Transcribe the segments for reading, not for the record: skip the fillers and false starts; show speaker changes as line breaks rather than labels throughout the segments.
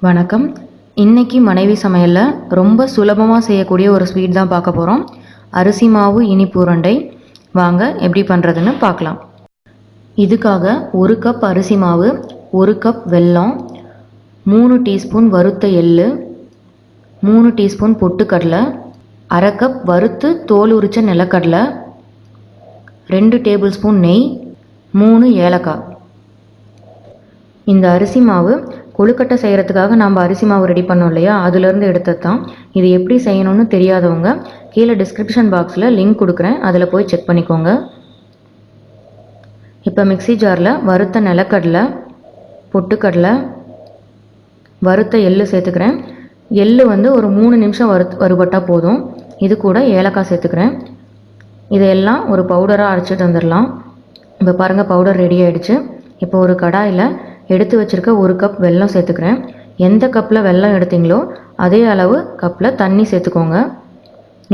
வணக்கம். இன்னைக்கு மனைவி சமையலில் ரொம்ப சுலபமாக செய்யக்கூடிய ஒரு ஸ்வீட் தான் பார்க்க போகிறோம். அரிசி மாவு இனிப்பு உருண்டை. வாங்க எப்படி பண்ணுறதுன்னு பார்க்கலாம். இதுக்காக 1 கப் அரிசி மாவு, 1 கப் வெல்லம், 3 டீஸ்பூன் வறுத்த எள்ளு, 3 டீஸ்பூன் பொட்டுக்கடலை, அரை கப் வறுத்து தோல் உரித்த நிலக்கடலை, 2 டேபிள் ஸ்பூன் நெய், 3 ஏலக்காய். இந்த அரிசி மாவு கொழுக்கட்டை செய்கிறதுக்காக நம்ம அரிசி மாவு ரெடி பண்ணோம் இல்லையா, அதுலேருந்து எடுத்தது தான். இது எப்படி செய்யணும்னு தெரியாதவங்க கீழே டிஸ்கிரிப்ஷன் பாக்ஸில் லிங்க் கொடுக்குறேன், அதில் போய் செக் பண்ணிக்கோங்க. இப்போ மிக்ஸி ஜாரில் வறுத்த நிலக்கடலை, பொட்டுக்கடலை, வறுத்த எள்ளு சேர்த்துக்கிறேன். எள்ளு ஒரு 3 நிமிஷம் வறுபட்டால் போதும். இது கூட ஏலக்காய் சேர்த்துக்கிறேன். இதையெல்லாம் ஒரு பவுடராக அரைச்சிட்டு வந்துடலாம். இப்போ பாருங்கள், பவுடர் ரெடி ஆகிடுச்சு. இப்போ ஒரு கடாயில் எடுத்து வச்சுருக்க 1 கப் வெல்லம் சேர்த்துக்கிறேன். எந்த கப்பில் வெல்லம் எடுத்தீங்களோ அதே அளவு கப்பில் தண்ணி சேர்த்துக்கோங்க.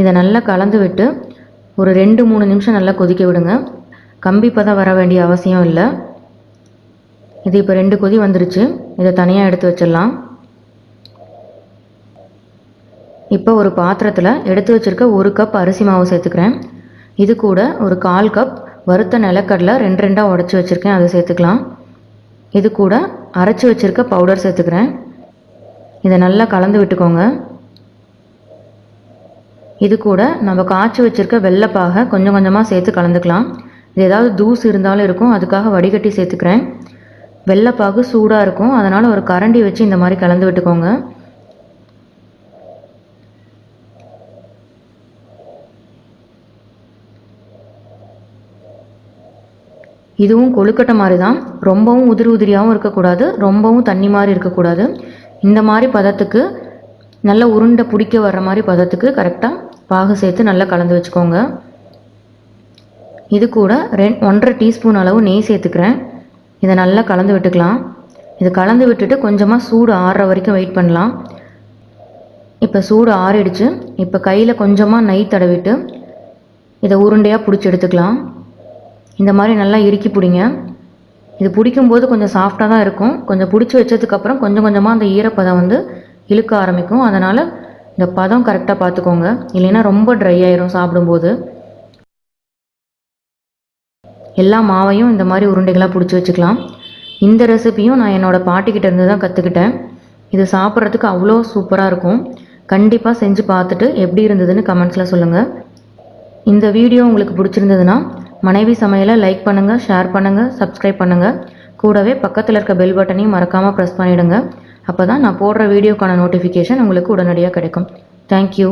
இதை நல்லா கலந்து விட்டு ஒரு 2-3 நிமிஷம் நல்லா கொதிக்க விடுங்க. கம்பி பதம் வர வேண்டிய அவசியம் இல்லை. இது இப்போ 2 கொதி வந்துருச்சு. இதை தனியாக எடுத்து வச்சிடலாம். இப்போ ஒரு பாத்திரத்தில் எடுத்து வச்சுருக்க 1 கப் அரிசி மாவு சேர்த்துக்கிறேன். இது கூட ஒரு 1/4 கப் வறுத்த நிலக்கடலை 2 உடச்சி வச்சுருக்கேன், அதை சேர்த்துக்கலாம். இது கூட அரைச்சி வச்சுருக்க பவுடர் சேர்த்துக்கிறேன். இதை நல்லா கலந்து விட்டுக்கோங்க. இது கூட நம்ம காய்ச்சி வச்சுருக்க வெள்ளைப்பாகை கொஞ்சம் கொஞ்சமாக சேர்த்து கலந்துக்கலாம். இது ஏதாவது தூசு இருந்தாலும் இருக்கும், அதுக்காக வடிகட்டி சேர்த்துக்கிறேன். வெள்ளைப்பாகு சூடாக இருக்கும், அதனால் ஒரு கரண்டி வச்சு இந்த மாதிரி கலந்து விட்டுக்கோங்க. இதுவும் கொழுக்கட்டை மாதிரி தான். ரொம்பவும் உதிரியாகவும் இருக்கக்கூடாது, ரொம்பவும் தண்ணி மாதிரி இருக்கக்கூடாது. இந்த மாதிரி பதத்துக்கு நல்லா உருண்டை பிடிக்க வர்ற மாதிரி பதத்துக்கு கரெக்டாக பாகு சேர்த்து நல்லா கலந்து வச்சுக்கோங்க. இது கூட 1.5 டீஸ்பூன் அளவு நெய் சேர்த்துக்கிறேன். இதை நல்லா கலந்து விட்டுக்கலாம். இதை கலந்து விட்டுட்டு கொஞ்சமாக சூடு ஆறுற வரைக்கும் வெயிட் பண்ணலாம். இப்போ சூடு ஆறிடுச்சு. இப்போ கையில் கொஞ்சமாக நெய் தடவிட்டு இதை உருண்டையாக பிடிச்சி எடுத்துக்கலாம். இந்த மாதிரி நல்லா இறுக்கி பிடிங்க. இது பிடிக்கும்போது கொஞ்சம் சாஃப்டாக தான் இருக்கும். கொஞ்சம் பிடிச்சி வச்சதுக்கப்புறம் கொஞ்சம் கொஞ்சமாக அந்த ஈரப்பதம் இழுக்க ஆரம்பிக்கும். அதனால் இந்த பதம் கரெக்டாக பார்த்துக்கோங்க, இல்லைன்னா ரொம்ப ட்ரை ஆயிரும் சாப்பிடும்போது. எல்லா மாவையும் இந்த மாதிரி உருண்டைகளாக பிடிச்சி வச்சுக்கலாம். இந்த ரெசிபியும் நான் என்னோடய பாட்டிக்கிட்ட இருந்து தான் கற்றுக்கிட்டேன். இது சாப்பிட்றதுக்கு அவ்வளோ சூப்பராக இருக்கும். கண்டிப்பாக செஞ்சு பார்த்துட்டு எப்படி இருந்ததுன்னு கமெண்ட்ஸில் சொல்லுங்கள். இந்த வீடியோ உங்களுக்கு பிடிச்சிருந்ததுன்னா மனைவி சமையலை லைக் பண்ணுங்கள், ஷேர் பண்ணுங்கள், சப்ஸ்கிரைப் பண்ணுங்கள். கூடவே பக்கத்தில் இருக்க பெல் பட்டனையும் மறக்காமல் ப்ரெஸ் பண்ணிவிடுங்க. அப்போ தான் நான் போடுற வீடியோக்கான நோட்டிஃபிகேஷன் உங்களுக்கு உடனடியாக கிடைக்கும். தேங்க்யூ.